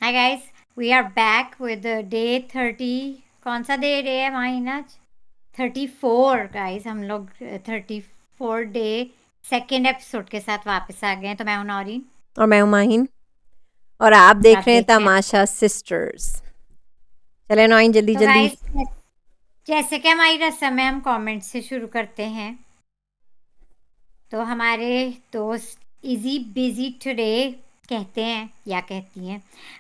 Hi guys, we are back with the day 30. कौन सा day है माइन आज? 34 गाइस, हम लोग 34 डे सेकेंड एपिसोड के साथ वापस आ गए हैं। तो मैं हूं नौरीन और मैं हूं माहिन और आप और देख आप रहे हैं देख रहे हैं। तमाशा सिस्टर्स। चले नौइन जल्दी तो जल्दी। गाइस, जैसे कि हमारी रस्म है, हम कमेंट से शुरू करते हैं। तो हमारे दोस्त इजी बिजी टुडे कहते हैं या कहती हैं,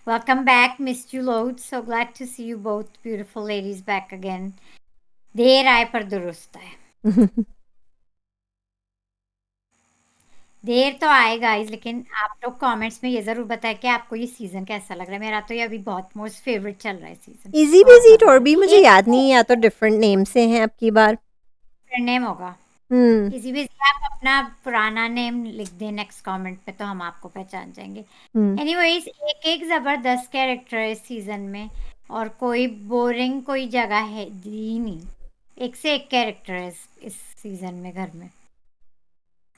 welcome back, missed you loads, so glad to see you both beautiful ladies back again. देर आए पर दुरुस्त आए। देर तो आए गाइस, लेकिन आप लोग कमेंट्स में ये जरूर बताएं कि आपको ये सीजन कैसा लग रहा है। मेरा तो ये अभी बहुत मोस्ट फेवरेट चल रहा है सीजन, इजी बहुत बिजी मजा और आ भी रहा है। मुझे एक याद नहीं, या तो डिफरेंट नेम से हैं अब की बार। नेम होगा, हम्म। किसी भी आप अपना पुराना नेम लिख दें नेक्स्ट कमेंट पे तो हम आपको पहचान जाएंगे। हम्म। एनीवेज, एक एक जबरदस्त कैरेक्टर है इस सीजन में और कोई बोरिंग कोई जगह है दी नहीं। एक से एक कैरेक्टर है इस सीजन में घर में।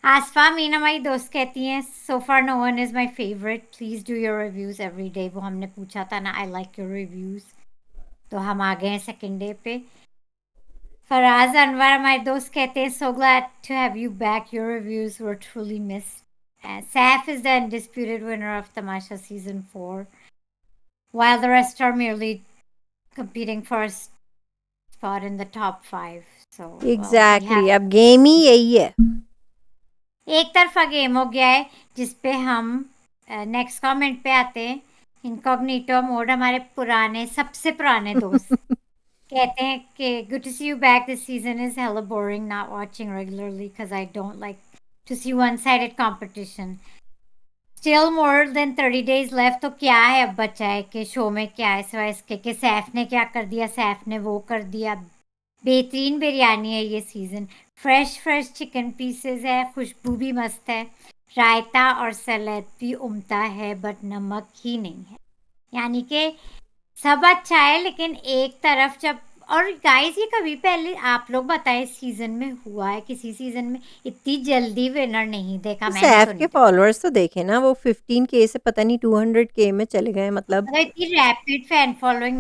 आसफा मीना हमारी दोस्त कहती हैं, so far no one is my favourite, please do your reviews every day. वो हमने पूछा था ना, आई लाइक योर रिव्यूज, तो हम आ गए हैं सेकेंड डे पे। फराज अनवर हमारे दोस्त कहते हैं, so glad to have you back, your reviews were truly missed. Saif is the undisputed winner of Tamasha season 4 while the rest are merely competing for a spot in the top 5. So, well, we exactly, have अब game ही यही है। एक तरफा game हो गया है जिसपे हम नेक्स्ट कमेंट पे आते हैं। इनकॉग्निटो मोड हमारे पुराने सबसे पुराने दोस्त कहते हैं कि good to see you back, this season is hella boring, not watching regularly because I don't like to see one sided competition, still more than 30 days left. तो क्या है अब बचा है कि शो में क्या है सिवाय इसके कि सैफ ने क्या कर दिया, सैफ ने वो कर दिया। बेहतरीन बिरयानी है ये season, fresh fresh chicken pieces है, खुशबू भी मस्त है, रायता और सलाद भी उमदा है, बट नमक ही नहीं है। यानी कि सब अच्छा है, लेकिन एक तरफ जब, और गाइस ये कभी पहले आप लोग बताएं इस सीजन में हुआ है, किसी सीजन में इतनी जल्दी विनर नहीं देखा, तो मैंने सैफ तो के नहीं देखा। फॉलोअर्स तो देखे ना, वो 15K से पता नहीं 200K में चले गए, मतलब। मतलब इतनी रैपिड फैन फॉलोइंग,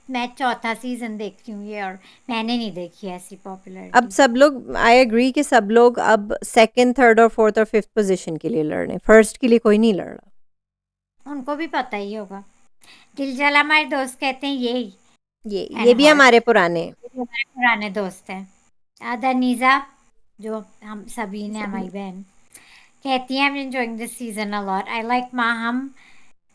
मैं चौथा सीजन देख रही हूँ ये, और मैंने नहीं देखी ऐसी अब पॉपुलैरिटी। सब लोग, आई एग्री कि सब लोग अब सेकंड, थर्ड और फोर्थ और फिफ्थ पोजीशन के लिए लड़ रहे हैं, फर्स्ट के लिए कोई नहीं लड़ रहा। उनको भी पता ही होगा। दिलजला हमारे दोस्त कहते हैं यही, ये एंड भी हर्ट हमारे पुराने। हमारे पुराने दोस्त हैं। दनीजा, जो हम सभी ने, हमारी बहन कहती हैं, I am enjoying this season a lot, I like Maham,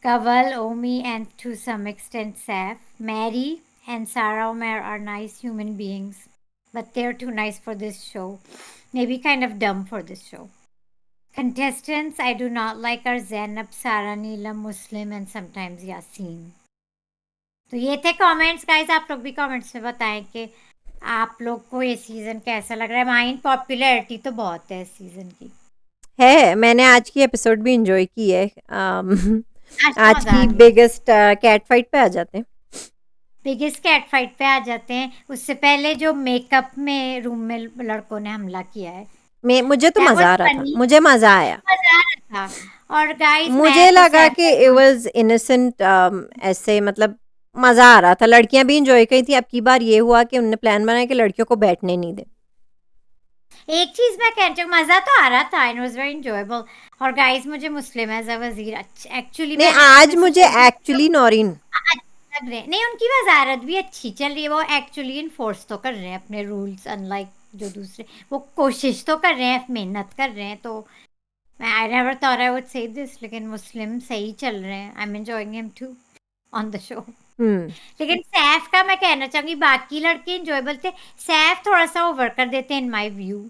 Kawal, Omi and to some extent Saif, Mary and Sara Umar are nice human beings, but they're too nice for this show, maybe kind of dumb for this show. Contestants I do not like are Zainab, Sara, Neelam, Muslim and sometimes Yasin. तो ये थे comments guys, आप लोग भी comments में बताएं कि आप लोग को ये सीजन कैसा लग रहा है। माइन पॉपुलैरिटी तो बहुत है इस सीजन की। है, मैंने आज की एपिसोड भी एंजॉय की है। आज तो आज मजा आ की गया। बिगेस्ट कैट फाइट पे आ जाते हैं। बिगेस्ट कैट फाइट पे आ जाते हैं। उससे पहले जो मेकअप में रूम में लड़कों ने हमला किया है, मैं मुझे तो दैट वाज मज़ा आ रहा था, फनी, मुझे मज़ा आया। मजा आ रहा था। और गाइस मैं मुझे तो लगा सैफ कि इट वाज़ इनोसेंट, ऐसे मतलब मज़ा आ रहा था, लड़कियां भी एंजॉय करी थी। अब की बार ये हुआ कि उन्होंने प्लान बनाया कि लड़कियों को बैठने नहीं दे। एक चीज मैं कहना चाहूँ, मजा तो आ रहा था, इट वाज वेरी एंजॉयबल। और गाइस मुझे मुस्लिम एज अ वजीर एक्चुअली, नहीं, मैंने आज पिछले मुझे सीजन एक्चुअली नौरीन, लग रहे नहीं, उनकी वजारत भी अच्छी चल रही है, वो एक्चुअली इन्फोर्स तो कर रहे हैं अपने रूल्स, अनलाइक जो दूसरे, वो कोशिश तो कर रहे हैं, मेहनत कर रहे हैं। तो मैं, I never thought I would say this, लेकिन मुस्लिम सही चल रहे हैं, I am enjoying him too on the show. Hmm. लेकिन सैफ का मैं कहना चाहूंगी, बाकी लड़के एंजॉयबल थे, सैफ थोड़ा सा ओवर कर देते हैं इन माय व्यू,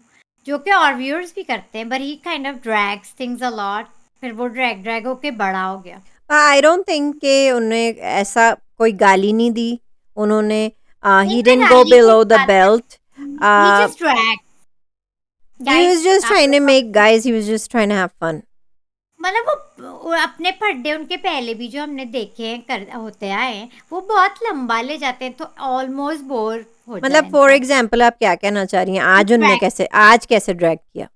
जो कि और व्यूअर्स भी करते हैं, but he kind of drags things a lot, फिर वो ड्रैग ड्रैग होके बड़ा हो गया। आई डोंट थिंक कि उन्हें ऐसा कोई गाली नहीं दी उन्होंने। नहीं, ही मैं डिडंट गो गाली की बिलो द बात कर, belt. He just drag. He was guys just आप ट्राइंग टू लोग, make guys, he was just trying to have fun. मतलब वो अपने फड्डे उनके पहले भी जो हमने देखे हैं कर होते आए हैं, वो बहुत लंबा ले जाते हैं, तो ऑलमोस्ट बोर हो जाए मतलब फॉर इंसान। एग्जांपल आप क्या कहना चाह रही हैं, आज उनने ड्रैग, कैसे, आज कैसे ड्रैग किया?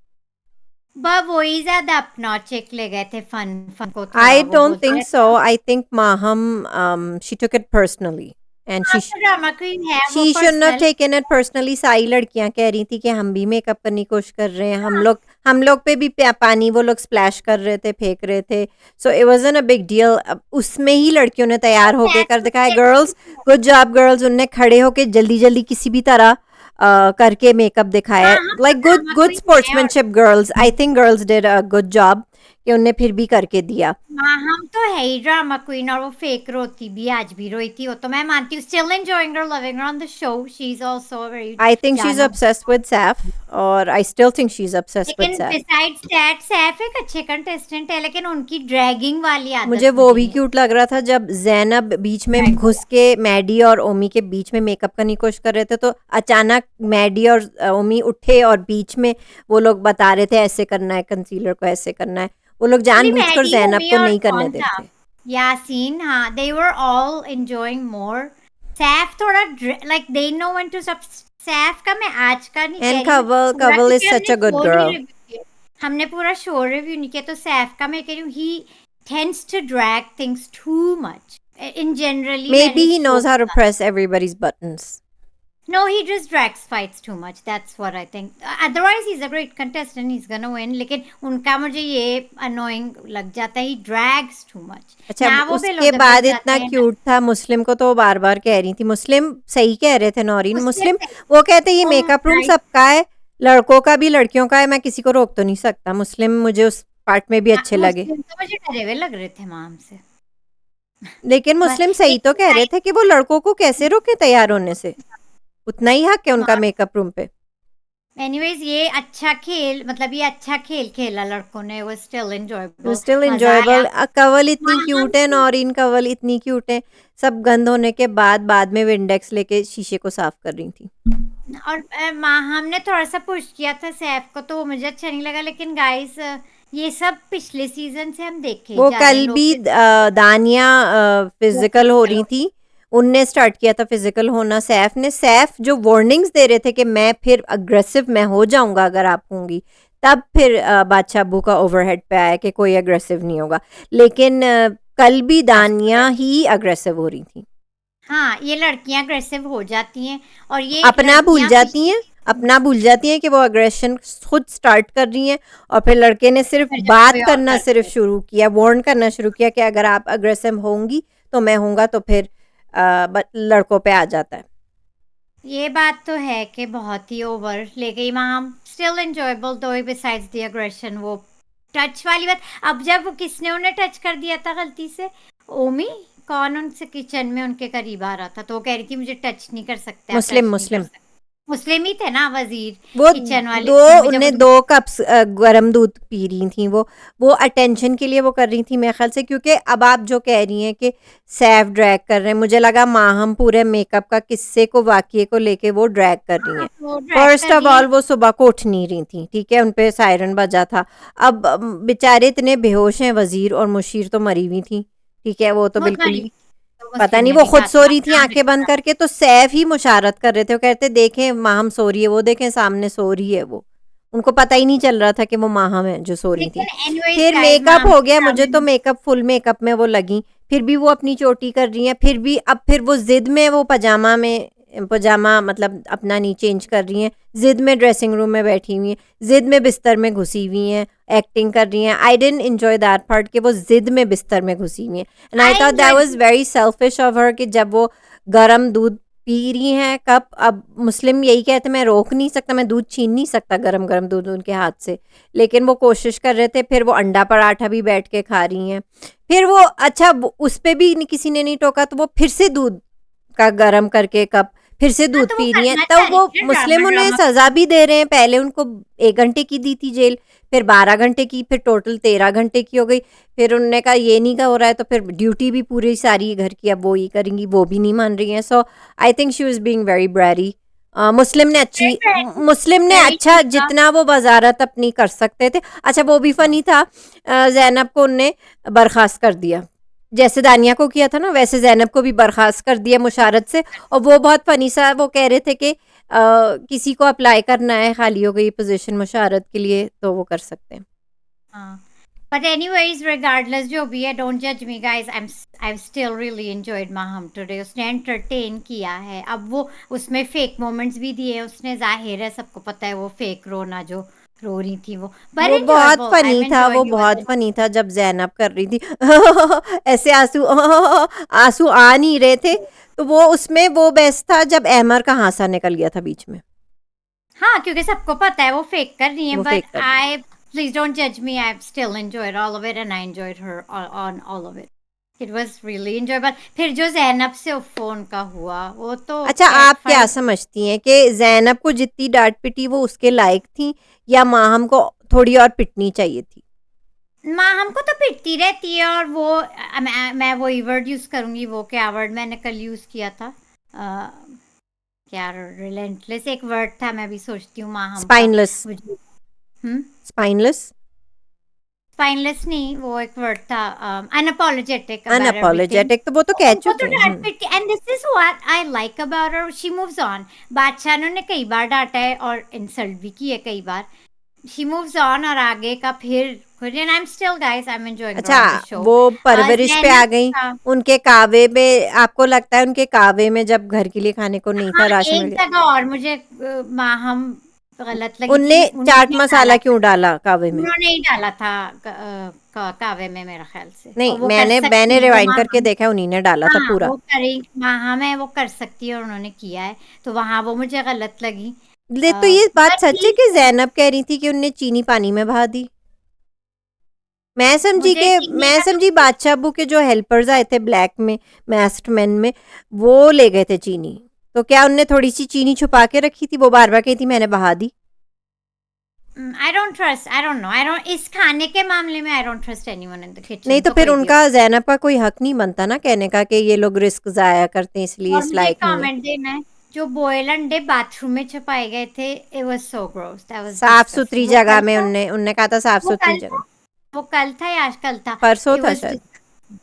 वही ज्यादा अपना चेक ले गए थे फन फन को I थोड़ा वो don't बोलते think हैं so. I think Maham, she took it personally, and हाँ तो ड्रामा क्वीन है वो she shouldn't have personal taken it personally. सारी लड़कियां कह रही थी कि हम भी मेकअप करने की कोशिश कर रहे हैं, हम लोग पे भी पानी वो लोग स्प्लैश कर रहे थे, फेंक रहे थे, so it wasn't a big deal. अब उसमें ही लड़कियों ने तैयार होके कर दिखाया. Girls, good job girls. उनने खड़े होके जल्दी जल्दी किसी भी तरह करके मेकअप दिखाया. हाँ हम तो like good drama good queen है और sportsmanship girls. I think girls did a good job कि उनने फिर भी करके दिया. हाँ हम तो है ही ड्रामा क्वीन और वो फेक रोती भी आज भी रोई थी वो तो मैं मानती हूँ still enjoying her loving her on the show she is also very I think she's जाना obsessed with Saf, or I still think she's obsessed with लेकिन Saf. बिसाइड्स दैट सैफ एक अच्छे कंटेस्टेंट है लेकिन उनकी ड्रैगिंग वाली मुझे आदत वो मुझे भी नहीं क्यूट लग रहा था जब ज़ैनब बीच में घुस के मैडी और ओमी के बीच में मेकअप करने की कोशिश कर रहे थे, तो अचानक मैडी और ओमी उठे और बीच में वो लोग बता रहे थे ऐसे करना है, कंसीलर को ऐसे करना है. वो लोग एक्चुअली जानबूझकर मैडी ज़ैनब ओमी को और नहीं करने कौन था देते. यासीन हाँ they were all enjoying more Saif थोड़ा like they know when to stop Saif का मैं आज का नहीं कह एंड रही मैं कवल पूरा कवल इज क्योंकि सच हमने अ गुड शो नहीं गर्ल. रिव्यू किया हमने पूरा शो रिव्यू नहीं किया तो सैफ का मैं कह रही हूँ he tends to drag things too much in generally Maybe मैंने he शो knows how to press everybody's buttons. No, he just drags fights too much. That's what I think. Otherwise, he's a great contestant. He's gonna win. लेकिन उनका मुझे ये annoying लग जाता है. He drags too much. अच्छा, ना वो बेलो उसके दबे बाद जाते इतना हैं ना क्यूट था मुस्लिम को, तो वो बार बार कह रही थी. मुस्लिम सही कह रहे थे नौरीन. मुस्लिम मुस्लिम से वो कहते ये oh मेकअप रूम my सबका है, लड़कों का भी लड़कियों का है, मैं किसी को रोक तो नहीं सकता. मुस्लिम मुझे उस पार्ट में भी अच्छे लगे. मुस्लिम तो मुझे डरे हुए लग रहे थे माम से लेकिन बस मुस्लिम सही तो लेकिन कह रहे थे कि वो लड़कों को कैसे रोके तैयार होने से. उतना ही हक है उनका मेकअप रूम पे. एनीवेज ये अच्छा खेल मतलब ये अच्छा खेल खेला लड़कों ने वो स्टिल एंजॉयबल स्टिल मजा आया एंजॉयबल. कवल इतनी हाँ हम क्यूट है, नौरीन कवल इतनी क्यूट है. सब गंद होने के बाद में विंडेक्स लेके शीशे को साफ कर रही थी. और हमने थोड़ा सा पुश किया था सैफ को तो वो मुझे अच्छा नहीं लगा लेकिन गाइस ये सब पिछले सीजन से हम देखे वो जा रहे कल हैं लोग भी दानिया फिजिकल हो रही थी, उनने स्टार्ट किया था फिजिकल होना. सैफ ने, सैफ जो वार्निंग्स दे रहे थे कि मैं फिर अग्रेसिव मैं हो जाऊंगा अगर आप होंगी, तब फिर बादशाह अब्बू का ओवरहेड पे आया कि कोई अग्रेसिव नहीं होगा. लेकिन कल भी दानिया ही अग्रेसिव हो रही थी. हाँ ये लड़कियां अग्रेसिव हो जाती हैं और ये अपना भूल जाती हैं, अपना भूल जाती हैं कि वो अग्रेशन खुद स्टार्ट कर रही हैं, और फिर लड़के ने सिर्फ फिर जब बात कोई और करना करता सिर्फ है शुरू किया, वार्न करना शुरू किया कि अगर आप अग्रेसिव होंगी तो मैं होऊंगा, तो फिर लड़कों पे आ जाता है. ये बात तो है कि बहुत ही ओवर ले गई मैम स्टिल एंजॉयबल दो बिसाइड्स द एग्रेशन वो टच वाली बात अब जब वो किसने उन्हें टच कर दिया था गलती से ओमी कौन उनसे किचन में उनके करीब आ रहा था तो वो कह रही थी मुझे टच नहीं कर सकते आप मुस्लिम टच नहीं कर मुस्लिम सकते मुस्लिम ही थे ना वजीर वो किचन वाले दो सीन में जब उन्हें उन- 2 कप्स गरम दूध पी रही थी. वो अटेंशन के लिए वो कर रही थी मेरे ख्याल से, क्योंकि अब आप जो कह रही हैं कि सैफ ड्रैग कर रहे हैं, मुझे लगा माहम पूरे मेकअप का किस्से को वाकये को लेके वो ड्रैग कर रही हाँ, हैं. वो ड्रैग फर्स्ट कर ऑफ रही है ऑल वो सुबह को उठ नहीं रही थी, ठीक है, उन पे सायरन बजा था. अब बेचारे इतने बेहोश हैं, वजीर और मुशीर तो मरी हुई थी, ठीक है, वो तो वो बिल्कुल मरी ही हुई तो पता मुस्लिम नहीं ने वो भी खुद कहा सो था रही थी नाम आंखें बंद करके, तो सैफ ही मुशारत कर रहे थे. वो कहते देखें माहम सो रही है, वो देखें सामने सो रही है. वो उनको पता ही नहीं चल रहा था कि वो माहम है जो सो रही थी. लेकिन एनीवेज फिर गाइस मेकअप मैम हो के गया, मुझे तो सामने मेकअप फुल मेकअप में वो लगी, फिर भी वो अपनी चोटी कर रही हैं. फिर भी अब फिर वो जिद में वो पजामा मतलब अपना नहीं चेंज कर रही हैं, जिद में ड्रेसिंग रूम में बैठी हुई हैं, जिद में बिस्तर में घुसी हुई हैं, एक्टिंग कर रही हैं. I didn't enjoy that part कि वो जिद में बिस्तर में घुसी हुई हैं. And I I thought that enjoyed was very selfish of her कि जब वो गरम दूध पी रही हैं कप. अब मुस्लिम यही कहते मैं रोक नहीं सकता, मैं दूध छीन नहीं सकता गरम गरम दूध उनके हाथ से, लेकिन वो कोशिश कर रहे थे. फिर वो अंडा पराठा भी बैठ के खा रही हैं. फिर वो अच्छा उस पे भी किसी ने नहीं टोका, तो वो फिर से दूध का गरम करके कप फिर से हाँ दूध तो वो पी रही हैं. करना तब चाह रही वो थी ना मुस्लिम ड्रामा उन्हें ड्रामा सजा भी दे रहे हैं. पहले उनको 1 घंटे की दी थी जेल, फिर 12 घंटे की, फिर टोटल 13 घंटे की हो गई. फिर उन्होंने कहा ये नहीं का हो रहा है, तो फिर ड्यूटी भी पूरी सारी घर की अब वो ही करेंगी, वो भी नहीं मान रही हैं. So I think she was being very ब्रेरी. मुस्लिम ने वेरी अच्छा ठीक था जितना वो वजारत अपनी कर सकते थे. अच्छा वो भी फनी था, जैनब को उनने बर्खास्त कर दिया, जैसे दानिया को किया था ना वैसे जैनब को भी बर्खास्त कर दिया मुशारत से. और वो बहुत फनी सा वो कह रहे थे कि किसी को अप्लाई करना है, खाली हो गई पोजीशन मुशारत के लिए, तो वो कर सकते हैं. हाँ, बट एनीवेज रिगार्डलेस जो भी है, डोंट जज me guys, I still really enjoyed Maham today. उसने एंटरटेन किया है। अब वो उसमें फेक मोमेंट्स भी दिए उसने, जाहिर है सबको पता है वो फेक रोना जो रो रही थी वो, पर वो बहुत एंजॉयबल, आई फनी एम था, वो एंजॉयिंग यू बहुत एज। फनी था जब ज़ैनब कर रही थी ऐसे आँसू आँसू आ नहीं रहे थे, तो वो उसमें वो बेस्ट था जब अहमर का हासा निकल गया था बीच में, हाँ, क्योंकि सबको पता है वो फेक कर रही है, वो बट फेक कर रही आई, प्लीज डोंट जज me, I still enjoyed all of it and I enjoyed her on all of it. It was really enjoyable. फिर जो ज़ैनब से फोन का हुआ, वो तो अच्छा, कैट आप क्या फाइट। समझती हैं कि ज़ैनब को जितनी डांट पिटी वो उसके लायक थी, या माहम को थोड़ी और पिटनी चाहिए थी? माँ हमको तो पिटती रहती है, और वो मैं वही वर्ड यूज करूंगी, वो क्या वर्ड मैंने कल यूज किया था, क्या, रिलेंटलेस एक वर्ड था, मैं भी सोचती हूँ माँ हम का। स्पाइनलेस। मुझे स्पाइनलेस। स्पाइनलेस नहीं, वो एक वर्ड था, अनअपोलोजेटिक अबाउट एवरीथिंग। अनअपोलोजेटिक तो वो तो कह उनको तो चुके हैं। डांट पिट के, and this is what I like about her, she moves on. बादशाह ने कई बार डांटा है और इंसल्ट भी की है कई बार। शी मूव्स ऑन और आगे का फिर खुद, and I am still guys, I am enjoying अच्छा, द शो। वो परवरिश पे आ ज़ैनब गई, का, उनके कावे में आपको लगता है उनके कावे में जब घर के लिए खाने को नहीं था, हाँ, राशन मिल एक गया, जगह और मुझे माहम गलत लगी थी, उनने चाट उन्होंने मसाला डाला था, क्यों डाला कावे में? उन्होंने ही डाला था कावे में मेरे ख्याल से, नहीं, और वो कर मैंने मैंने सकती है वो रिवाइंड करके माहम। देखा, उन्हीं ने डाला था हाँ, पूरा। वो करें, माहम है, वो कर सकती है और उन्होंने किया है, तो वहां वो मुझे गलत लगी। ले तो ये पर बात सच है कि ठीक है, जैनब कह रही थी कि उनने चीनी पानी में बहा दी? मैं समझी मुझे कि चीनी मैं का समझी तो, बादशाह अब्बू के जो हेल्पर्स आए थे ब्लैक में, मैस्क्ड मैन में, वो ले गए थे चीनी। तो क्या उनने थोड़ी सी चीनी छुपा के रखी थी? वो बार बार कही थी मैंने बहा दी। I don't trust, I don't know, I don't, इस खाने के मामले में I don't trust anyone in the नहीं किचन, तो तो फिर कोई भी हो। उनका ज़ैनब का कोई हक नहीं बनता ना कहने का कि ये लोग रिस्क ज़ाया करते हैं इसलिए और इस मुझे लायक एक नहीं है। कमेंट देना है, जो बॉयल अंडे बाथरूम में छुपाए गए थे, it was so gross, that was साफ सुथरी डिस्गस्टिंग। वो जगह कल में था, उनने उनने कहा था साफ वो सुथरी कल जगह। था, वो कल था या आज कल था। परसों इट था वाज, शायद,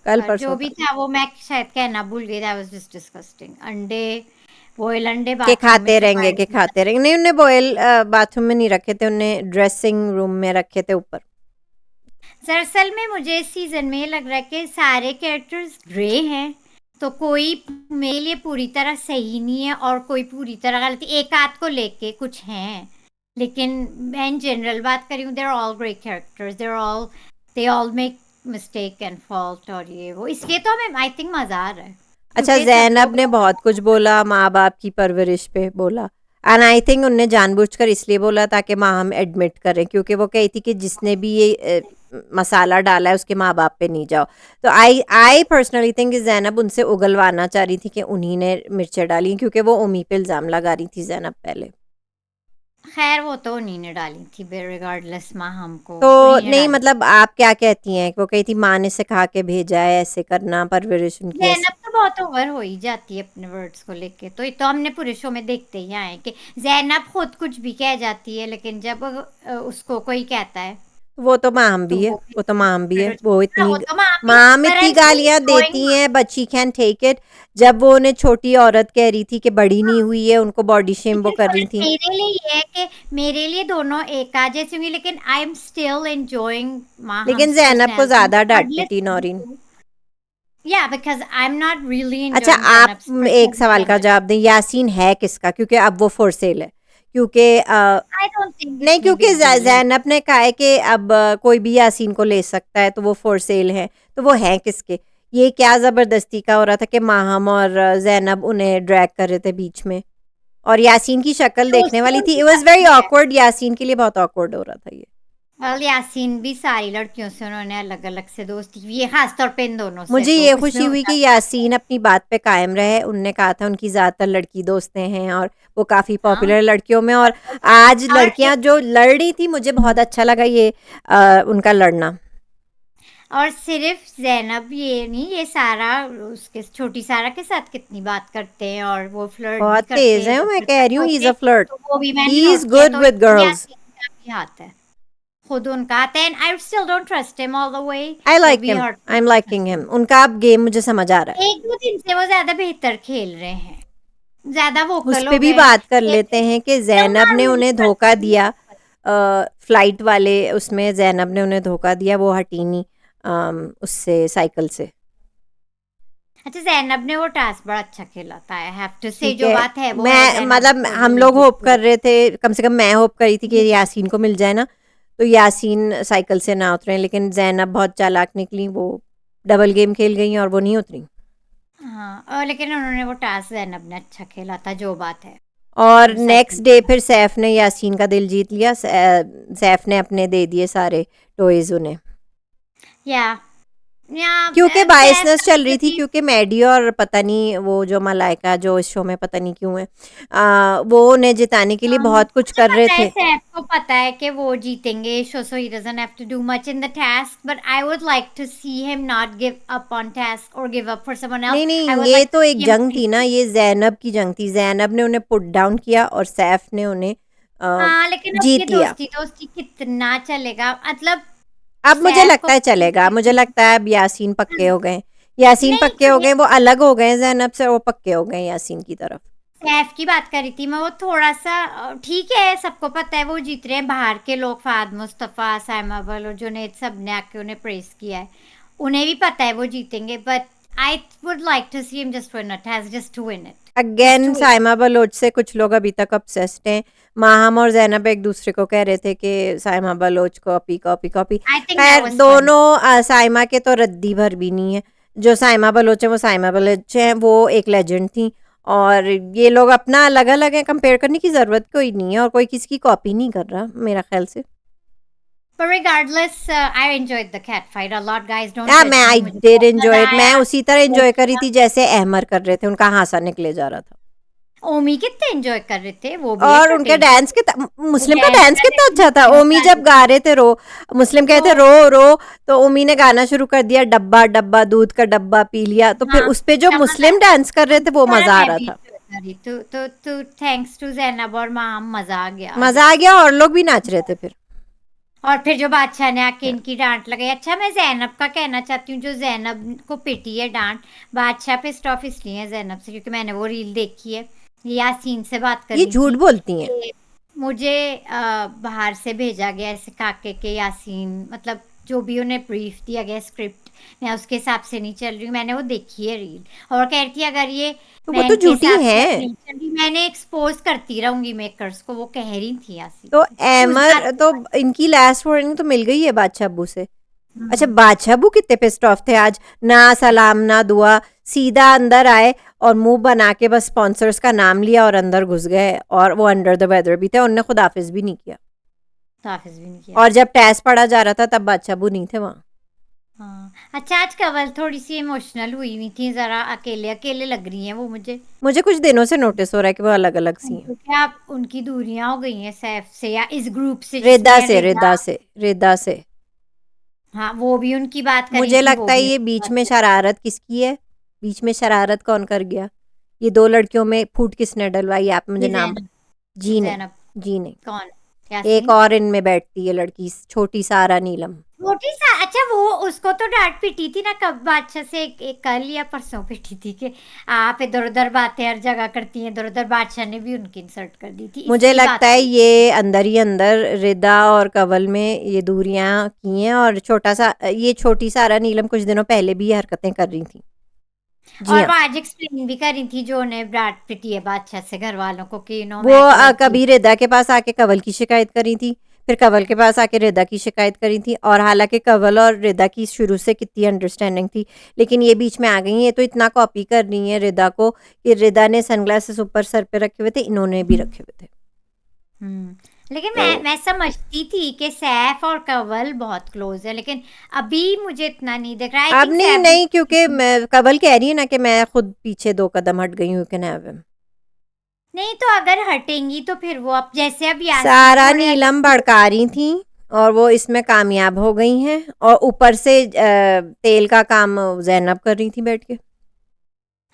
कल पर जो परसों भी था। था वो मैं शायद कहना भूल गई, दैट वाज जस्ट डिस्गस्टिंग। अंडे, बॉयल अंडे के बाथरूम में खाते रहेंगे, छुपाए के थे। खाते रहेंगे। नहीं, उन्हें बॉयल बाथरूम में नहीं रखे थे, उन्हें ड्रेसिंग रूम में रखे थे ऊपर। दरअसल में मुझे इस सीजन में ये लग रहा है कि सारे कैरेक्टर्स ग्रे हैं, तो कोई मेरे लिए पूरी तरह सही नहीं है और कोई पूरी तरह गलत, एक आध को लेके कुछ हैं, लेकिन मैं इन जनरल बात करी हूँ, there all great characters, they all make mistake and fault, और ये वो, इसलिए तो हमें आई थिंक मजा आ रहा है, अच्छा, क्योंकि सब ज़ैनब लोग। ने बहुत कुछ बोला, माँ बाप की परवरिश पे बोला, एंड आई थिंक उनने जानबूझकर इसलिए बोला ताकि माँ हम एडमिट करें, क्योंकि वो कही थी कि जिसने भी ये मसाला डाला है उसके माँ बाप पे नहीं जाओ। तो आई आई पर्सनली थिंक कि ज़ैनब उनसे उगलवाना चाह रही थी कि उन्हीं ने मिर्चें डाली, क्योंकि वो उम्मी पे इल्ज़ाम लगा रही थी ज़ैनब पहले। खैर वो तो उन्हीं ने डाली थी, रिगार्डलेस माँ हमको तो उन्हीं ने नहीं, डाली। मतलब आप क्या कहती हैं? वो कही थी माँ ने सिखा के भेजा है ऐसे करना, परवरिश उनकी ऐसे। ज़ैनब तो बहुत ओवर हो ही जाती है अपने वर्ड्स को लेके, तो ये तो हमने पूरे शो में देखते ही आए हैं कि ज़ैनब खुद कुछ भी कह जाती है, लेकिन जब उसको कोई कहता है वो तो माम तो भी है, वो वो तो माम भी है, हाँ, वो इतनी वो तो मामी, माम पर आई इतनी एम स्टिल गालियां एंजॉयिंग। देती हैं but she can take it. जब वो उन्हें छोटी औरत कह रही थी कि बड़ी नहीं हुई है, उनको बॉडी शेम वो लेकिन कर रही फर्क थी। मेरे लिए ये है कि मेरे लिए दोनों एक आ जैसे होंगे, लेकिन आई एम स्टिल एंजॉयिंग लेकिन माहम्स जैनब को पर्सनालिटी ज्यादा डांट regardless pity of Naureen. who- yeah, because I'm not really अच्छा, enjoying आप Zainab's एक सवाल का personality. जवाब दें, यासीन है किसका? क्योंकि अब वो फॉर सेल है, क्योंकि I don't think नहीं, इतनी क्योंकि बिग डील है। जैनब ने कहा है कि अब कोई भी यासीन को ले सकता है, तो वो फॉर सेल है, तो वो है किसके? ये क्या जबरदस्ती का हो रहा था कि माहम और जैनब उन्हें ड्रैग कर रहे थे बीच में, और यासीन की शक्ल देखने दोस्ती वाली थी। उनकी इट वाज वेरी पक्की है। ऑकवर्ड, यासीन के लिए बहुत ऑकवर्ड हो रहा था ये। well, यासीन भी सारी लड़कियों से उन्होंने अलग अलग से दोस्ती की, ये खास तौर पे इन दोनों से, मुझे तो ये इसमें खुशी हुई कि उनका यासीन अपनी बात पे कायम रहे। उनने कहा था उनकी ज़्यादातर लड़की दोस्तें हैं और वो काफ़ी हाँ, पॉपुलर लड़कियों में, और आज और लड़कियां जो लड़ रही थी, मुझे बहुत अच्छा लगा ये उनका लड़ना। और सिर्फ जैनब ये नहीं, ये सारा उसके छोटी सारा के साथ कितनी बात करते हैं, और वो फ्लर्ट भी बहुत करते तेज हैं है, जब मैं घर कह पर रही हूँ ही इज होते, अ फ्लर्ट। तो वो भी मैंने ही इज नोट किया, गुड तो विद इसमें गर्ल्स। यासीन का भी हाथ है, खुद उनका आता है, and I still don't trust him all the way, I but like we him, hurt I am liking him. उनका अब गेम मुझे समझ आ रहा है। एक दो दिन से वो ज्यादा बेहतर खेल रहे हैं, ज्यादा उस वोकल पे हो भी गए हैं। बात कर लेते हैं कि जैनब ने उन्हें धोखा दिया फ्लाइट वाले उसमें ज़ैनब ने उन्हें धोखा दिया, वो हटी नहीं उससे, साइकिल से। अच्छा, ज़ैनब ने वो टास्क बड़ा अच्छा खेला था, आई हैव टू से, ठीक जो है, बात है वो है, मैं ज़ैनब मतलब को हम वो लोग जीत होप कर गई। रहे थे, कम से कम मैं होप करी थी कि यासीन को मिल जाए ना, तो यासीन साइकिल से ना उतरे, लेकिन ज़ैनब बहुत चालाक निकली, वो डबल गेम खेल गई और वो नहीं उतरी। हाँ, लेकिन उन्होंने वो टास्क ज़ैनब ने अच्छा खेला था, जो बात है, और वो नेक्स्ट साइकिल डे का। फिर सैफ ने यासीन का दिल जीत लिया, सैफ ने अपने दे दिए सारे टॉयज उन्हें, या क्योंकि सैफ बायसनेस चल रही थी, कभी, क्योंकि मैडी और पता नहीं वो जो मलाइका जो इस शो में पता नहीं क्यों है, वो उन्हें जिताने के लिए बहुत कुछ मुझे कर रहे पता है थे। सैफ को पता है कि वो जीतेंगे, so he doesn't have to do much in the task, but I would like to see him not give up on task और give up for someone else. नहीं आई नहीं, वुड ये लाइक तो टू एक सी जंग थी ना, him. ये जैनब की जंग थी, जैनब ने उन्हें पुट डाउन किया और सैफ ने उन्हें हाँ, लेकिन अब ये जीत लिया। दोस्ती दोस्ती कितना चलेगा, मतलब अब मुझे सैफ को लगता है चलेगा, मुझे लगता है अब यासीन पक्के हो गए, यासीन नहीं, पक्के हो गए, वो अलग हो गए जैनब से, वो पक्के हो गए यासीन की तरफ। सैफ की बात करी थी मैं, वो थोड़ा सा ठीक है, सबको पता है वो जीत रहे हैं, बाहर के लोग, फाद मुस्तफ़ा, साइमा बलोच, जुनैद, सब ने आके उन्हें प्रेस किया है, उन्हें भी पता है वो जीतेंगे, but I would like to see him just win it, has just to win it, just again to win. Saima Baloch से कुछ लोग अभी तक obsessed हैं, माहम और जैनब एक दूसरे को कह रहे थे कि Saima Baloch copy copy copy. I think that खैर वाज फन। दोनों साइमा के तो रद्दी भर भी नहीं है, जो साइमा बलोच है वो साइमा बलोच है, वो एक लेजेंड थी, और ये लोग अपना अलग अलग है, कंपेयर करने की ज़रूरत कोई नहीं है, और कोई किसी की कॉपी नहीं कर रहा मेरा ख्याल से। But regardless, I enjoyed the cat fight a lot, guys. Don't या मैं judge me. आई मुझे डिड बहुत मजा एंजॉय इट, मैं आया। उसी तरह एंजॉय करी ओमी थी जैसे अहमर कर रहे थे, उनका हासा निकले जा रहा था। ओमी कितने एंजॉय कर रहे थे, वो भी और उनके एंटरटेन। डांस मुस्लिम का डांस डांस कर रहे कितना थे, अच्छा था, मुस्लिम ओमी गा जब रहे गा थे। रहे थे रो, मुस्लिम कहते तो रो रो, तो ओमी ने गाना शुरू कर दिया, डब्बा डब्बा दूध का डब्बा पी लिया, तो फिर हाँ, उस पे जो क्या मजा मुस्लिम डांस कर रहे थे वो थोड़ा, मजा आ मैं रहा भी था, enjoy करी, तो थैंक्स टू जैनब और माम, मजा आ गया आज। मजा आ गया, और लोग भी नाच रहे थे फिर। और फिर जो बादशाह ने आके इनकी डांट लगाई, अच्छा मैं जैनब का कहना चाहती हूँ, जो जैनब को पिटी है डांट, बादशाह पिस्ट ऑफ इसलिए है जैनब से, क्योंकि मैंने वो रील देखी है, यासीन से बात ये करनी झूठ थी बोलती हैं। कि मुझे बाहर से भेजा गया ऐसे काके के यासीन, मतलब जो भी उन्हें ब्रीफ दिया गया स्क्रिप्ट, मैं उसके हिसाब से नहीं चल रही हूँ, मैंने वो देखी है रील, और कह रही थी अगर ये तो वो मैं तो इनके झूठी हिसाब से हैं। नहीं चल रही, मैंने एक्सपोज करती रहूंगी मेकर्स को, वो कह रही थी यासीन तो से उस बात अहमर के तो बाद। इनकी लास्ट वार्निंग तो मिल गई है बादशाह अब्बू से। अच्छा, हम्म। बादशाह अब्बू कितने पिस्ड ऑफ थे आज, ना सलाम ना दुआ, सीधा अंदर आए और मुंह बना के बस स्पॉन्सर्स का नाम लिया और अंदर घुस गए, और वो अंडर द वेदर भी थे, उनने खुद हाफिज भी नहीं किया, हाफिज भी नहीं किया। और जब टेस्ट पढ़ा जा रहा था तब बादशाह अब्बू नहीं थे वहाँ। हाँ, अच्छा आज कवल थोड़ी सी इमोशनल हुई हुई थी, जरा अकेले अकेले लग रही हैं वो मुझे, मुझे कुछ दिनों से नोटिस हो रहा है कि वो अलग अलग सी हैं। क्योंकि आप उनकी दूरियां हो गई हैं सैफ से, या इस ग्रुप से रिदा जिसमें से रिदा, रिदा से रिदा से हाँ वो भी उनकी बात करी मुझे थी, वो लगता है भी ये उनकी बीच बात में करी। शरारत किसकी है, बीच में शरारत कौन कर गया, ये दो लड़कियों में फूट किसने डलवाई, आप मुझे ये नाम। जैनब, जी नहीं, जैनब जी नहीं, कौन, एक यासीन, और इनमें बैठती है लड़की, छोटी सारा नीलम। छोटी सा, अच्छा वो उसको तो डांट पिटी थी ना, कब बादशाह से, एक कल या परसों पिटी थी कि आप इधर उधर बातें हर जगह करती हैं, इधर उधर, बादशाह ने भी उनकी इंसल्ट कर दी थी, मुझे इसकी लगता बात है हुई। ये अंदर ही अंदर रिदा और कवल में ये दूरियां की हैं, और छोटा सा ये छोटी सारा नीलम कुछ दिनों पहले भी ये हरकतें कर रही थी। जी और हाँ, वो आज एक्सप्लेन भी करी थी, जो उन्हें डांट पिटी है बादशाह से घर वालों को, कि वो मैं तो लड़की। कभी रिदा के पास आके कवल की शिकायत करी थी, फिर कवल के पास आके रिदा की शिकायत करी थी, और हालांकि कवल और रिदा की शुरू से कितनी अंडरस्टैंडिंग थी, लेकिन ये बीच में आ गई हैं, ये तो इतना कॉपी कर रही हैं रिदा को कि रिदा ने सनग्लासेस ऊपर सर पे रखे हुए थे, इन्होंने भी रखे हुए थे। लेकिन तो मैं समझती थी कि सैफ और कंवल बहुत क्लोज है, लेकिन अभी मुझे इतना नहीं दिख रहा, आई अब थिंक नहीं सैफ भी। नहीं, क्योंकि कवल कह रही है ना कि मैं खुद पीछे 2 कदम हट गई हूँ, कैन हैव हिम। नहीं तो अगर हटेंगी तो फिर वो, अब जैसे अब यासीन सारा थोड़े नीलम अच्छे। भड़का रही थी, और वो इसमें कामयाब हो गई हैं, और ऊपर से तेल का काम जैनब कर रही थी बैठ के,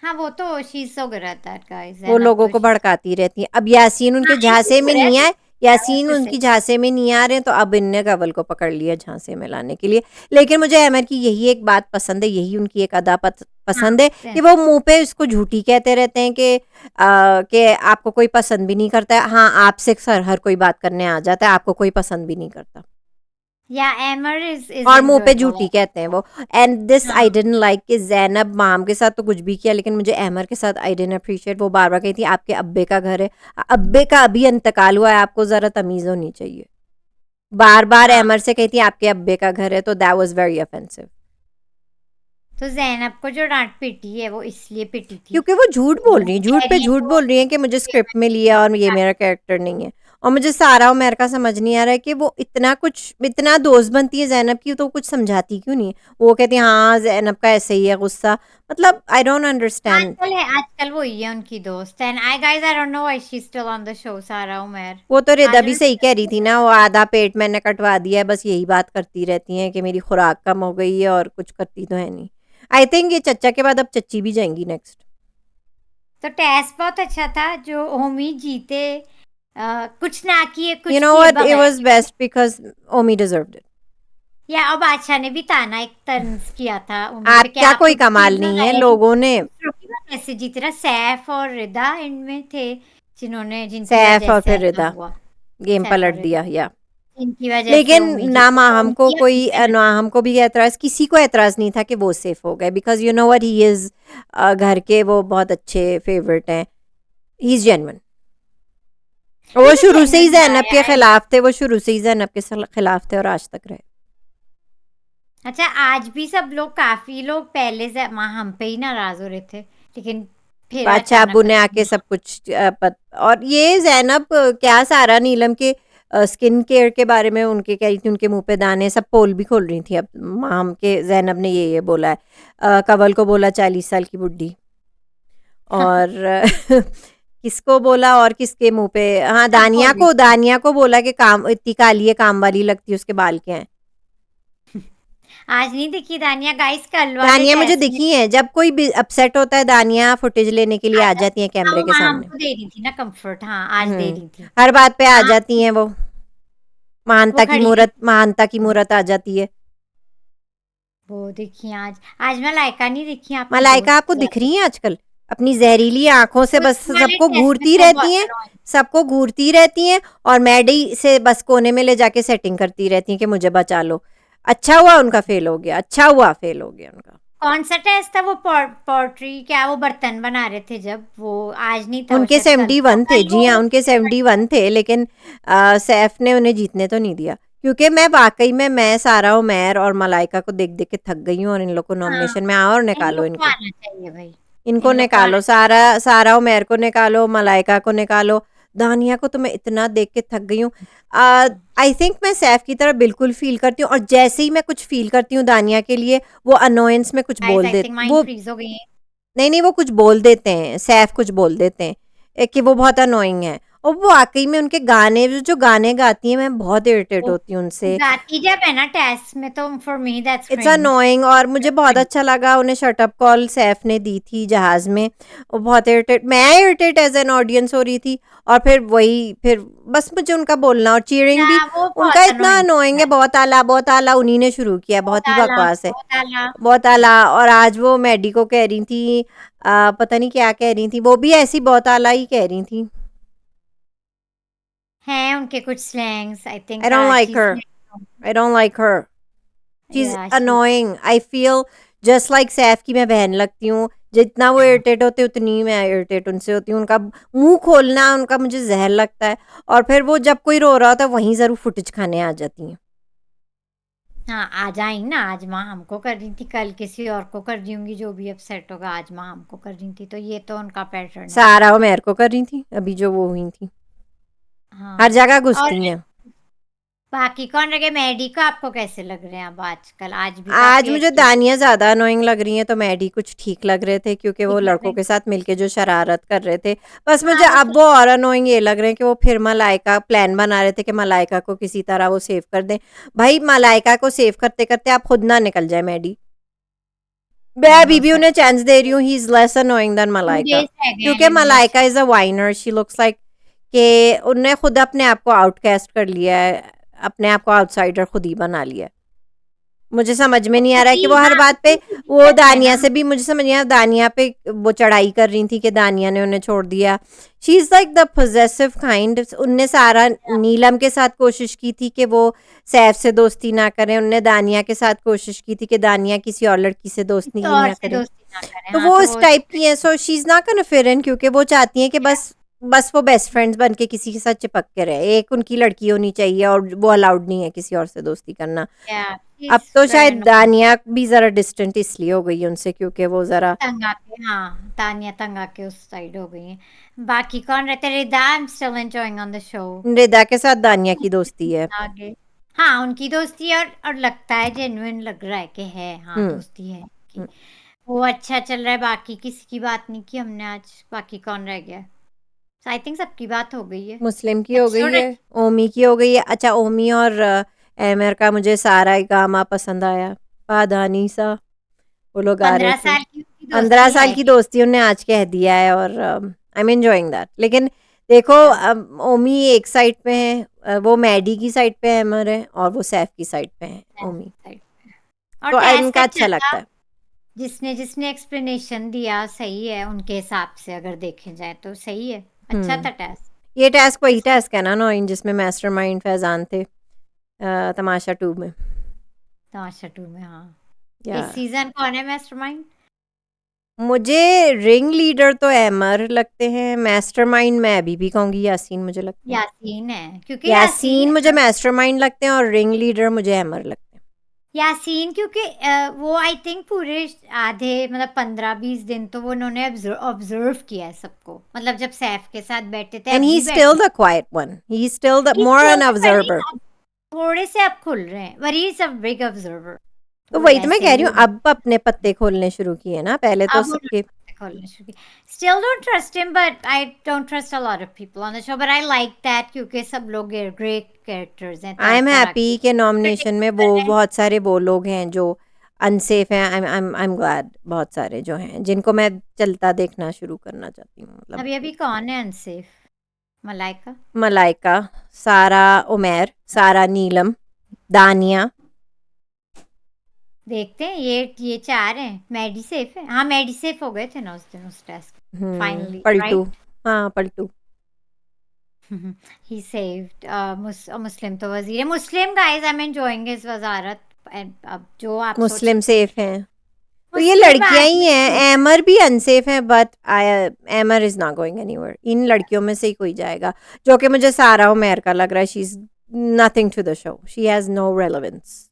हाँ वो तो she is so good at that guys, वो जैनब लोगों तो को शी, भड़काती रहती है। अब यासीन हाँ उनके इनकी झांसे में गुड है। नहीं आए, यासीन to say. उनकी झांसे में नहीं आ रहे हैं, तो अब इनने कंवल को पकड़ लिया झांसे में लाने के लिए। लेकिन मुझे अमर की यही एक बात पसंद है, यही उनकी एक अदा पसंद है कि वो मुंह पे इसको झूठी कहते रहते हैं कि आपको कोई पसंद भी नहीं करता है। हाँ, आपसे सर हर कोई बात करने आ जाता है, आपको कोई पसंद भी नहीं करता, Yeah, Amar is और मुंह पे झूठी enjoyable. कहते हैं वो। एंड दिस आई हाँ, डिडंट लाइक कि ज़ैनब माम के साथ तो कुछ भी किया, लेकिन मुझे अहमर के साथ आई डिडंट अप्रिशिएट। वो बार बार कहती थी आपके अब्बे का घर है, अब्बे का अभी इंतकाल हुआ है, आपको ज़रा तमीज़ होनी चाहिए। बार बार हाँ। अहमर से कहती आपके अब्बे का घर है, तो दैट वाज वेरी ऑफेंसिव। तो ज़ैनब को जो डांट पिटी है वो इसलिए पिटी थी, क्योंकि वो झूठ तो बोल वो रही है, झूठ कह पे रही है झूठ कि वो बोल रही है कि मुझे स्क्रिप्ट में लिया और ये मेरा कैरेक्टर नहीं है। और मुझे सारा उमर का समझ नहीं आ रहा है कि वो इतना दोस्त बनती है ज़ैनब की, तो कुछ समझाती क्यों नहीं है। वो कहती है हाँ ज़ैनब का ऐसे ही है गुस्सा, मतलब आई डोंट अंडरस्टैंड। आजकल वही है उनकी दोस्त। And I don't know why she is still on the show, सारा उमर। वो तो रिदा आज भी सही कह रही थी ना, वो आधा पेट मैंने कटवा दिया है, बस यही बात करती रहती हैं कि मेरी खुराक कम हो गई है, और कुछ करती तो है नहीं। आई थिंक ये चच्चा के बाद अब चच्ची भी जाएंगी नेक्स्ट। तो टेस्ट बहुत अच्छा था जो होमी जीते, कुछ ना किए यू कुछ नो किए व्हाट, इट बगैर। Was best because Omi deserved it. या और बादशाह ने भी ताना एक तंज किया था उम्मी पे कि आपका आप कोई खुद कमाल चीज नहीं है, बनाया नहीं, लोगों ने दूसरों की वजह से जीत रहा। सैफ और रिदा इनमें थे जिनकी सैफ वजह और से फिर ऐसा रिदा हुआ। गेम सैफ और पलट रिदा दिया या। इनकी वजह से लेकिन उम्मी ना जीती, माँ तो हमको उनकी कोई अपनी मेहनत। ना हमको भी एतराज, किसी को एतराज नहीं था कि वो सेफ हो गए, because you know what he is, घर के वो बहुत अच्छे फेवरेट हैं, ही इज जेन्युइन। वो ये तो शुरू से ही जेन्युइन ज़ैनब के रहा है। खिलाफ थे, वो शुरू से ही ज़ैनब के खिलाफ थे और आज तक रहे। अच्छा, आज भी सब लोग, काफी लोग पहले से हम पे ही नाराज हो रहे थे, लेकिन फिर बादशाह अब्बू अचानक ने आके सब कुछ और ये ज़ैनब क्या सारा नीलम के स्किन केयर के बारे में उनके कह रही थी, उनके मुंह पे दाने, सब पोल भी खोल रही थी। अब माम के ज़ैनब ने ये बोला है, कंवल को बोला 40 साल की बुड्ढी, और किसको बोला और किसके मुंह पे, हाँ सब बोल रही थी। दानिया को बोला कि काम इतनी काली है, काम वाली लगती है, उसके बाल क्या हैं। आज नहीं दिखी दानिया गाइस, कल वाले दानिया मुझे टेस्ट में। दिखी है, जब कोई भी अपसेट होता है दानिया फुटेज लेने के लिए आ आज जाती हैं हाँ, कैमरे वो के सामने। हमको दे रही थी ना कंफर्ट, हाँ आज दे हम्म, रही थी। हर बात पे आ हाँ, जाती हैं वो, वो खड़ी थी। महानता की मूरत आ जाती है। वो देखी आज मलाइका नहीं दिखी आपकी मलाइका दोस्त आपको दिख ज्यादा। रही है आजकल अपनी जहरीली आंखों से, बस उस वाले सबको टेस्ट में घूरती तो बहुत रहती हैं, annoying। सबको घूरती रहती हैं, और मैडी से बस कोने में ले जाके सेटिंग करती रहती हैं कि मुझे बचा लो। अच्छा हुआ उनका फेल हो गया, अच्छा हुआ फेल हो गया उनका। कौन सा टेस्ट था वो, पोर्ट्री क्या, वो बर्तन बना रहे थे जब, वो आज नहीं था, वो उनके शायद कल था 71 थे कल जी हाँ, वो। उनके 71 थे, लेकिन सैफ ने उन्हें जीतने तो नहीं दिया, क्योंकि मैं वाकई में मैं सारा उमैर और मलाइका को देख देख के थक गई हूँ, और इन लोग को हाँ, नॉमिनेशन में आओ और इन निकालो लोग को इनको, आना चाहिए भाई। इनको इन लोग को निकालो, आना। सारा उमैर को निकालो, मलाइका को निकालो। दानिया को तो मैं इतना देख के थक गई हूँ। आई थिंक मैं सैफ की तरह बिल्कुल फील करती हूँ, और जैसे ही मैं कुछ फील करती हूँ दानिया के लिए, वो अनोयंस में कुछ गाइस बोल आई देते थिंक माइंड वो, फ्रीज हो गई है। नहीं वो कुछ बोल देते हैं, सैफ कुछ बोल देते हैं कि वो बहुत अनोइंग है, और वो वाकई में उनके गाने जो गाने गाती हैं, मैं बहुत इरिटेट वो होती हूँ उनसे। गाती जब है ना टेस्ट में, तो for me that's it's cringe. Annoying, और मुझे बहुत अच्छा लगा उन्हें शट अप कॉल सैफ ने दी थी जहाज में, वो बहुत इरिटेट, मैं इरिटेट एज एन ऑडियंस हो रही थी, और फिर बस मुझे उनका बोलना और चीयरिंग या भी वो उनका बहुत इतना अनोइंग अनोइंग है, है। बहुत आला उन्हीं ने शुरू किया, बहुत ही बकवास है, बहुत आला। बहुत आला। और आज वो मैडी को कह रही थी, पता नहीं क्या कह रही थी, वो भी ऐसी बहुत आला ही कह रही थी। हैं उनके कुछ slangs, I I think don't like Karachi her, slang. I don't like her, she is या she. Annoying, I feel just like Saif की मैं बहन लगती हूँ, जितना वो इरिटेट होते उतनी ही मैं इरिटेट उनसे होती हूँ, उनका मुंह खोलना उनका मुझे जहर लगता है, और फिर वो जब कोई रो रहा होता है वहीं जरूर फुटेज खाने आ जाती हैं। हाँ, आज आई ना, आज माँ हमको कर रही थी, कल किसी और को कर रही होंगी, जो भी अपसेट होगा आज माँ हमको कर रही थी, तो ये तो उनका पैटर्न है। सारा वो मेरे को कर रही थी अभी जो वो हुई थी, हर हाँ। जगह और घुसती हैं। बाकी कौन रह गए, मेडी को आपको कैसे लग रहे हैं अब आजकल, आज भी आज काफी मुझे एक्टिव दानिया ज़्यादा अनोइंग लग रही हैं, तो मैडी कुछ ठीक लग रहे थे, क्योंकि वो लग लड़कों रहे के साथ मिलके जो शरारत कर रहे थे। बस मुझे हाँ वो अब वो और अनोइंग ये लग रहे हैं कि वो फिर मलाइका प्लान बना रहे थे कि मलाइका को किसी तरह वो सेव कर दें। भाई मलाइका को सेव करते करते आप खुद ना निकल जाए मैडी, मैं अभी हो भी उन्हें चांस दे रही हूँ, he is less annoying than 2 Malaika, days रह गए क्योंकि elimination. Malaika is a whiner, she looks like कि उनने खुद अपने आप को आउटकास्ट कर लिया है, अपने आप को आउटसाइडर खुद ही बना लिया है। मुझे समझ में नहीं आ रहा है कि वो हर बात पे वो दानिया से भी, मुझे समझ नहीं आया, दानिया पे वो चढ़ाई कर रही थी कि दानिया ने उन्हें छोड़ दिया। She is like the possessive kind. उनने सारा नीलम के साथ कोशिश की थी कि वो सैफ से दोस्ती ना करें, उनने दानिया के साथ कोशिश की थी कि दानिया किसी और लड़की से दोस्ती और ना से करे। दोस्ती ना करें, तो हाँ, वो तो इस टाइप की है। So she is not gonna fit in, क्योंकि वो चाहती हैं कि बस वो बेस्ट फ्रेंड्स बन के किसी के साथ चिपक के रहे। एक उनकी लड़की होनी चाहिए और वो अलाउड नहीं है किसी और से दोस्ती करना। या अब तो शायद दानिया भी ज़रा डिस्टेंट इसलिए हो गई उनसे क्योंकि वो ज़रा तंग आके, हाँ, तानिया तंग आके उस साइड हो गई है। बाकी कौन रहते? Rida, I am still enjoying on the show. Nida के साथ दानिया की दोस्ती है। आगे, हाँ, उनकी दोस्ती है, और लगता है जेन्युइन लग रहा है कि है, हाँ, हम्म दोस्ती है कि हम्म। वो अच्छा चल रहा है। बाकी किसी की बात नहीं की हमने आज। बाकी कौन रह गया? आई थिंक सबकी बात हो गई है। मुस्लिम की हो गई एपिसोड है, ओमी की हो गई है। अच्छा, ओमी और एमर का मुझे सारा गामा पसंद आया। पाधानी सा वो लोग आ रहे 15 थे। साल की उनकी 15 दोस्ती साल है की कि दोस्ती उन्हें आज कह दिया है और आई एम एंजॉइंग दैट। लेकिन देखो, क्या? ओमी एक साइड पे है, वो मैडी की साइड पे एमर है और वो सैफ की साइड पे है ओमी। और तो टास्क इनका अच्छा अच्छा था। लगता है। जिसने जिसने एक्सप्लेनेशन दिया सही है उनके हिसाब से, अगर देखे जाए तो सही है, अच्छा था टास्क। ये टास्क वही टास्क है ना, नौइन, जिसमें मास्टरमाइंड फैजान थे तमाशा 2 में। तमाशा 2 में, हाँ। या इस सीजन कौन है मास्टरमाइंड? मुझे रिंग लीडर तो एमर लगते हैं, मास्टरमाइंड मैं अभी भी कहूंगी यासीन मुझे लगते हैं। यासीन है, क्योंकि यासीन मुझे मास्टरमाइंड लगते हैं और रिंग लीडर मुझे एमर लगते हैं। यासीन क्योंकि वो आई थिंक पूरे आधे, मतलब 15-20 दिन तो वो उन्होंने ऑब्जर्व किया है सबको। मतलब जब सैफ के साथ बैठे थे, एंड अब ही भी स्टिल बैठे, the quite one, he still the He's more still an the funny, observer. अब थोड़े से अब खुल रहे हैं, but he's a big observer। तो वो वही तो मैं वैसे कह ही रही हूँ, अब अपने पत्ते खोलने शुरू किए ना, पहले तो अब सबके। उन्होंने खोलना शुरू किया। Still don't trust him, but I don't trust a lot of people on the show, but I like that क्योंकि सब लोग great characters हैं आई तरह एम तरह हैप्पी के, के नॉमिनेशन में वो predictable हैं। बहुत सारे वो लोग हैं जो अनसेफ हैं। आई एम ग्लैड, बहुत सारे जो हैं जिनको मैं चलता देखना शुरू करना चाहती हूँ। मतलब अभी अभी कौन है अनसेफ? मलाइका। मलाइका, सारा उमैर, सारा नीलम, दानिया। देखते हैं, ये 4 हैं। मैडी सेफ है, हाँ, मैडी सेफ हो गए थे ना उस दिन उस टास्क, फाइनली, पलटू। राइट। हाँ, पलटू। He saved मुस्लिम तो वजीर है। Muslim guys, I am enjoying his वजारत। अब जो आप मुस्लिम सोचें, सेफ हैं तो ये मुस्लिम लड़कियां ही आदमी हैं। एमर भी अनसेफ है, but Ammar is not going anywhere. इन लड़कियों में से ही कोई जाएगा, जो कि मुझे सारा उमैर का लग रहा है। She is nothing to the show, she has no relevance.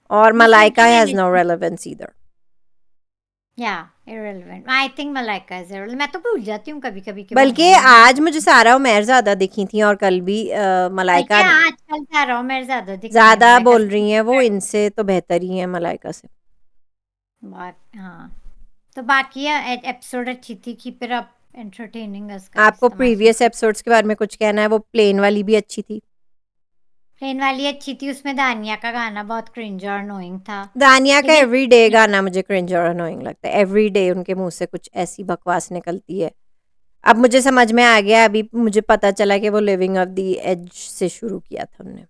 और मुस्लिम मलाइका की हैज मैंने, नो रेलेवेंस ईदर। या irrelevant, I think Malaika is irrelevant। मैं तो भूल जाती हूँ कभी कभी कि वो बल्कि है ही नहीं। आज मुझे सारा उमैर ज्यादा दिखी थी और कल भी बल्कि मलाइका आजकल सारा मेरे ज्यादा दिखती है ज्यादा मलाइका बोल से। रही हैं। वो इनसे तो बेहतर ही है मलाइका से। हाँ, तो बाकी एपिसोड अच्छी थी, keep it up entertaining us guys. आपको तमाशा प्रीवियस एपिसोड्स के बारे में कुछ कहना है? वो प्लेन वाली भी अच्छी थी। प्लेन वाली अच्छी थी, उसमें दानिया का गाना बहुत क्रिंज और अनोइंग था, दानिया का लेकिन एवरीडे गाना मुझे क्रिंज और अनोइंग लगता है। एवरीडे उनके मुंह से कुछ ऐसी बकवास निकलती है। अब मुझे समझ में आ गया, अभी मुझे पता चला कि वो लिविंग ऑफ द एज से शुरू किया था उन्होंने।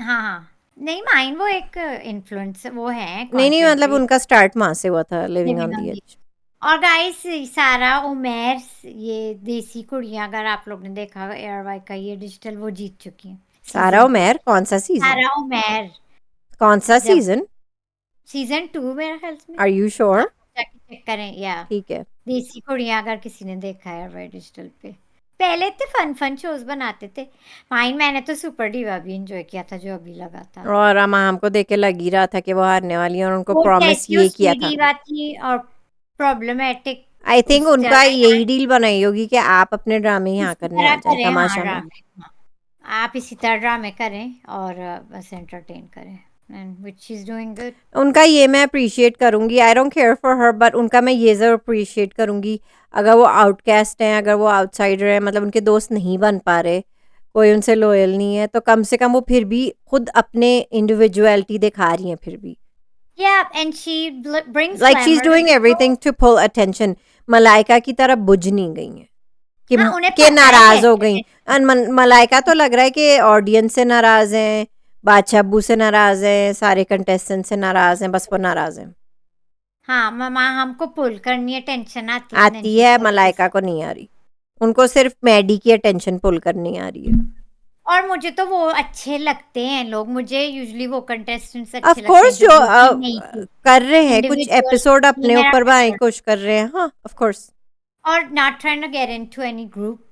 हाँ हाँ, नहीं, माइन वो एक इन्फ्लुएंस वो है, नहीं, कंटेंट मतलब उनका स्टार्ट वहां से हुआ था, living on the creator. Edge. और गाइस, सारा उमैर, ये देसी कुड़ियां, अगर आप लोग ने देखा एयरवाई का ये डिजिटल, वो जीत चुकी हैं सारा सीजन 2। उमैर कौन सा सीजन? सारा उमैर कौन सा जब सीजन? सीजन 2 मेरे ख्याल में, आर यू श्योर? आप जाके चेक करें, या ठीक है। देसी कुड़ियां, अगर किसी ने देखा है एयरवाई डिजिटल पे। पहले इतने फन फन शोज बनाते थे। माइन, मैंने तो सुपर डिवा भी एंजॉय किया था, जो अभी लगा था। और अमाम को देख के लग ही रहा था कि वो हारने वाली है और उनको वो प्रॉमिस कैसी ये किया उसमें था। डिवा थी और प्रॉब्लमेटिक आई थिंक उस उनका तरह यही डील बनाई होगी कि आप अपने ड्रामे यहाँ इसी करने तरह आ जाए करें, हाँ, तमाशा में। ड्रामे, हाँ, आप इसी तरह ड्रामे करें और बस एंटरटेन करें, and which she is doing good. उनका ये मैं अप्रिशिएट करूंगी। I don't care for her, but उनका मैं ये ज़रूर अप्रिशिएट करूंगी, अगर वो आउटकास्ट हैं, अगर वो आउटसाइडर हैं, मतलब उनके दोस्त नहीं बन पा रहे, कोई उनसे लॉयल नहीं है, तो कम से कम वो फिर भी खुद अपने इंडिविजुअलिटी दिखा रही हैं फिर भी। Yeah, and she brings like she is glamour to doing the show. Everything to pull attention. Malaika की तरह बुझ नहीं गई हैं। कि हाँ, उन्हें के पता है नाराज हो कैसे गई। मलाइका तो लग रहा है कि ऑडियंस से नाराज हैं, बादशाह अब्बू से नाराज हैं, सारे कंटेस्टेंट से नाराज हैं, बस वो नाराज हैं। हाँ, मम्मा हमको पुल करनी है, टेंशन आती है आती नंशी है, की वजह मलाइका से। को नहीं आ रही। उनको सिर्फ मैडी की अटेंशन पुल करनी आ रही है। और मुझे तो वो अच्छे लगते हैं लोग, मुझे यूजुअली वो कंटेस्टेंट्स ऑफ अच्छे लगते हैं कोर्स जो जो दुखी नहीं थी, कर रहे हैं कुछ इंडिविजुअल। एपिसोड ये अपने मेरा ऊपर बनाने की प्रेफर, कोशिश कर रहे हैं, हाँ ऑफ कोर्स। और not trying to get into any group.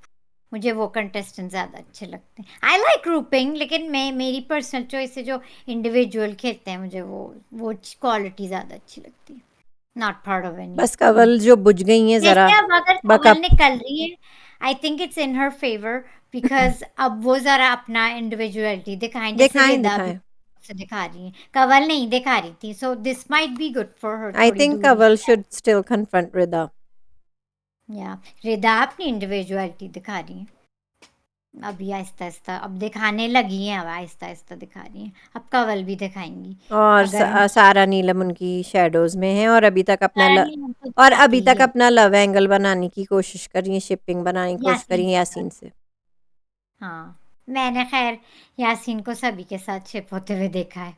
मुझे वो कंटेस्टेंट ज़्यादा अच्छे लगते हैं। आई लाइक ग्रुपिंग, लेकिन मैं मेरी पर्सनल चॉइस है जो इंडिविजुअल खेलते हैं, मुझे वो क्वालिटी ज़्यादा अच्छी लगती है। नॉट पार्ट ऑफ एनी बस कंवल ग्रुप। जो बुझ गई हैं जरा, जैसे अब अगर कवल बकअप। निकल रही है, I think it's in her favour, because अब वो जरा अपना इंडिविजुअलिटी दिखाएं, जैसे दिखाएं रिदा भी दिखाएं। से दिखा रही है, कवल नहीं दिखा रही थी, so this might be good for her I थोड़ी थिंक दूरी कंवल से। Should still confront Rida. या रिदा अपनी इंडिविजुअलिटी दिखा रही है अभी आहिस्ता आहिस्ता, अब दिखाने लगी हैं, अब आहिस्ता आहिस्ता दिखा रही हैं, अब कवल भी दिखाएंगी। और अगर हम सारा नीलम उनकी शैडोज में है, और अभी तक अपना सारा नहीं, हम तो और दिखाती अभी ही तक है। अपना लव एंगल बनाने की कोशिश कर रही है, शिपिंग बनाने की कोशिश कर यासीन रही है के साथ। यासीन से। हाँ, मैंने खैर यासीन को सभी के साथ शिप होते हुए देखा है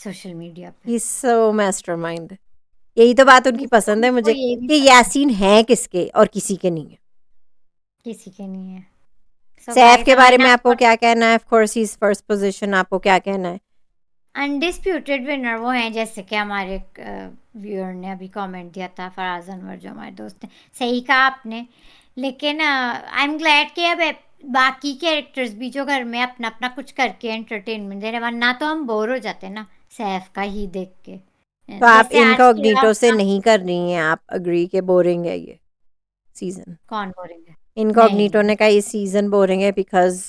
सोशल मीडिया पे। He is so mastermind. यही तो बात उनकी पसंद है उनको मुझे, ये भी कि पता है यासीन है किसके और किसी के नहीं है। किसी के नहीं है। सो सैफ गाइस के बारे हमारे में आपको नाम क्या कहना है? Of course he is first position, आपको क्या कहना है? अनडिस्प्यूटेड विनर वो हैं, जैसे कि हमारे व्यूअर ने अभी कमेंट दिया था, फराज अनवर जो हमारे दोस्त हैं। सही कहा आपने, लेकिन आई एम ग्लैड कि अब बाकी कैरेक्टर्स भी जो घर में अपना अपना कुछ करके एंटरटेनमेंट दे रहे, वरना तो हम बोर हो जाते ना सैफ का ही देख के। तो आप जैसे आज इनकॉग्निटो से हाँ, नहीं कर रही हैं? आप अग्री के बोरिंग है ये सीजन? कौन बोलेंगे? इनकॉग्निटो नहीं, ने कहा ये सीजन बोरिंग है because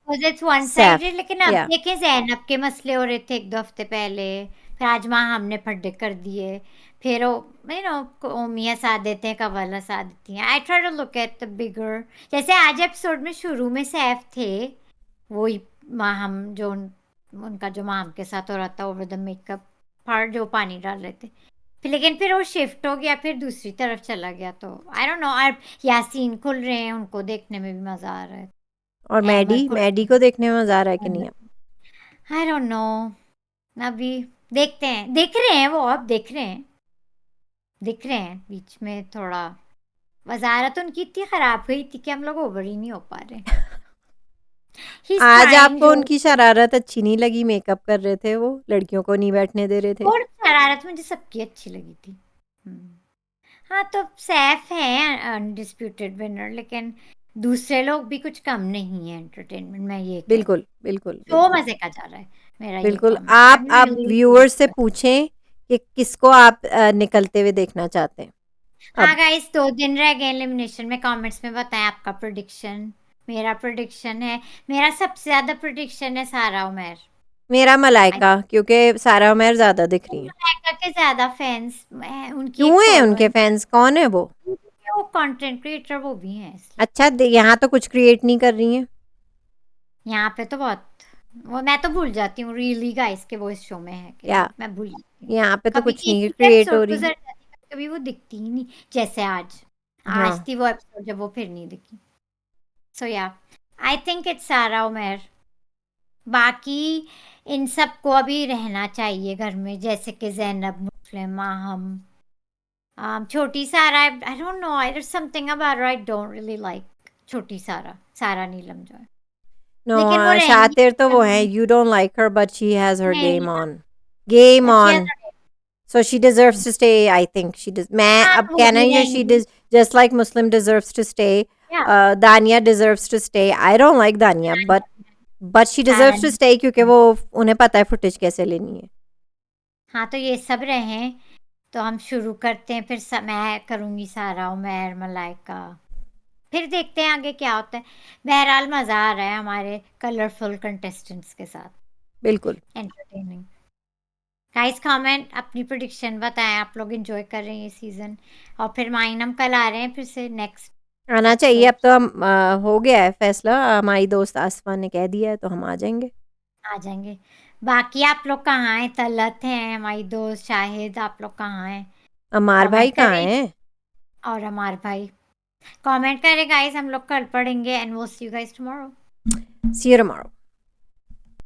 it's one Saif. Sided, लेकिन अब या देखें ज़ैनब के मसले हो रहे थे एक दो हफ्ते पहले, फिर आज वहाँ हमने फड्डे कर दिए, फिर वो ओमी हंसा देते हैं, कवल हंसा देती हैं। I try to look at the bigger, जैसे आज एपिसोड में शुरू में सैफ थे, वही माहम जो उनका जो माम के साथ हो रहा था ओवर द मेकअप पार्ट, जो पानी डाल रहे थे, फिर लेकिन फिर वो शिफ्ट हो गया, फिर दूसरी तरफ चला गया, तो आई डोंट नो। और यासीन खुल रहे हैं, उनको देखने में भी मज़ा आ रहा है। और मैडी, अहमद खुल, मैडी को देखने में मजा आ रहा है कि नहीं? आई डोंट नो, अभी देखते हैं, देख रहे हैं वो, अब देख रहे हैं, दिख रहे हैं। बीच में थोड़ा वजारत उनकी इतनी खराब हुई थी कि हम लोग ओवर ही नहीं हो पा रहे। ही इज आज ट्राइंग आपको जो, उनकी शरारत अच्छी नहीं लगी? मेकअप कर रहे थे वो, लड़कियों को नहीं बैठने दे रहे थे। और शरारत मुझे सबकी अच्छी लगी थी। हाँ, तो सैफ है अनडिस्प्यूटेड विनर, लेकिन दूसरे लोग भी कुछ कम नहीं है एंटरटेनमेंट, मैं ये कह रही बिल्कुल हूँ। बिल्कुल शो बिल्कुल मजे का जा रहा है, मेरा ये बिल्कुल। कमेंट है। आप I'm अब really व्यूअर्स से pleased। पूछें कि किसको आप निकलते हुए देखना चाहते हैं हाँ अब। गाइस, 2 दिन रह गए एलिमिनेशन में, कमेंट्स में बताएं आपका प्रेडिक्शन। मेरा प्रेडिक्शन है, मेरा सबसे ज्यादा प्रेडिक्शन है सारा उमर। मेरा आई मलाइका, क्योंकि सारा उमर ज्यादा दिख रही है। मलाइका के ज्यादा फैंस, उनकी एक क्यों है उनके फॉलोइंग, फैंस? कौन है वो? वो कंटेंट क्रिएटर वो भी हैं इसलिए। अच्छा, यहाँ तो कुछ क्रिएट नहीं कर रही हैं। यहाँ पे तो बहुत, वो मैं तो भूल जाती हूँ रियली गाइस के वो इस शो में है कि या नहीं, मैं भूल जाती हूँ। यहाँ पे तो कभी कुछ नहीं एक क्रिएट हो एपिसोड रही। गुजर जाती है, कभी वो दिखती ही नहीं, जैसे आज। आज हाँ थी वो एपिसोड जब वो फिर नहीं दिखी। सो या, आई थिंक इट्स सारा उमर। बाकी इन सबको अभी रहना चाहिए घर में, जैसे कि ज़ैनब, मुस्लिम, हम, छोटी सारा। I don't know, I there something about her I don't really like छोटी सारा, सारा नीलम जो है, नो, लेकिन वो रहेंगी शातिर तो वो घर है, में। You don't like her but she has her नहीं, game on. Game but she on. Has, so she deserves to stay, I think she does. मैं हाँ अब तो वो कहना भी नहीं है, शी रहेंगी। Does just like Muslim deserves to stay. या Dania deserves to stay. I don't like Dania, but she Sara deserves to नहीं। स्टे, क्योंकि वो, उन्हें पता है फुटेज कैसे लेनी है। हाँ, तो ये सब रहें, तो हम शुरू करते हैं, फिर मैं करूँगी सारा, उमर, मलाइका, फिर देखते हैं आगे क्या होता है। बहरहाल मज़ा आ रहा है हमारे कलरफुल कंटेस्टेंट्स के साथ, बिल्कुल एंटरटेनिंग। गाइस कमेंट अपनी प्रेडिक्शन बताएं, आप लोग एंजॉय कर रहे हैं ये सीज़न, और फिर माइन हम कल आ रहे हैं फिर से नेक्स्ट आना चाहिए। अब एपिसोड। तो हम हो गया है फैसला, हमारी दोस्त आसमा ने कह दिया है, तो हम आ जाएंगे। आ जाएंगे। बाकी आप लोग कहाँ हैं? तलत हैं हमारी दोस्त, शाहिद, आप लोग कहाँ हैं? अमार भाई कमेंट कहाँ करें। हैं? और अमार भाई, कमेंट करें गाइस, हम लोग कल पढ़ेंगे एंड वो see you guys tomorrow. See you tomorrow.